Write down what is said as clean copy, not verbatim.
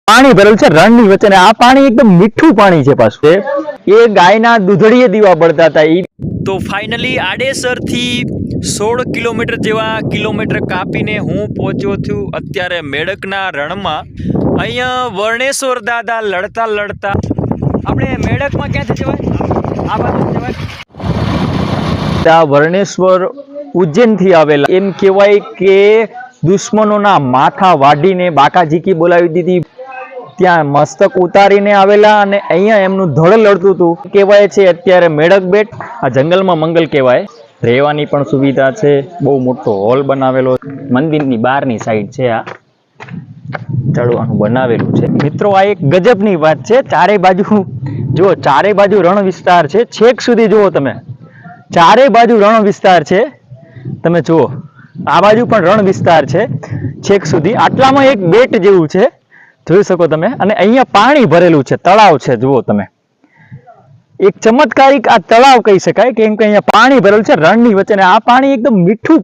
પાણી ભરેલું છે રણની વચ્ચે ને આ પાણી એકદમ મીઠું પાણી છે પાછું એ ગાયના દૂધડીએ દીવા બળતા હતા ઈ તો ફાઇનલી આડેસરથી 16 કિલોમીટર જેવા કિલોમીટર કાપીને હું પહોંચ્યો છું અત્યારે મેડકના રણમાં. અહીંયા વર્ણેશ્વર દાદા લડતા લડતા આપણે મેડકમાં ક્યાંથી જવાય? આ બાજુ જવાય. આ વર્ણેશ્વર ઉજ્જૈનથી આવેલા. એમ કહેવાય કે દુશ્મનોના માથા વાઢીને બાકાજીકી બોલાવી દીધી, ત્યાં મસ્તક ઉતારીને આવેલા અને અહીંયા એમનું ધડ લડતું હતું. કહેવાય છે અત્યારે મેડક બેટ આ જંગલમાં મંગલ કહેવાય. રહેવાની પણ સુવિધા છે, બહુ મોટો હોલ બનાવેલો, મંદિરની બહારની સાઈડ છે આ ચડવાનું બનાવેલું છે. મિત્રો આ એક ગજબની વાત છે. ચારે બાજુ જુઓ, ચારે બાજુ રણ વિસ્તાર છે, છેક સુધી જુઓ તમે, ચારે બાજુ રણ વિસ્તાર છે. તમે જુઓ આ બાજુ પણ રણ વિસ્તાર છે છેક સુધી. આટલામાં એક બેટ જેવું છે, જોઈ શકો તમે. અને અહીંયા પાણી ભરેલું છે, તળાવ છે, જુઓ તમે. એક ચમત્કારિક આ તળાવ કહી શકાય, કેમ કે અહીંયા પાણી ભરેલું છે રણની વચ્ચે. આ પાણી એકદમ મીઠું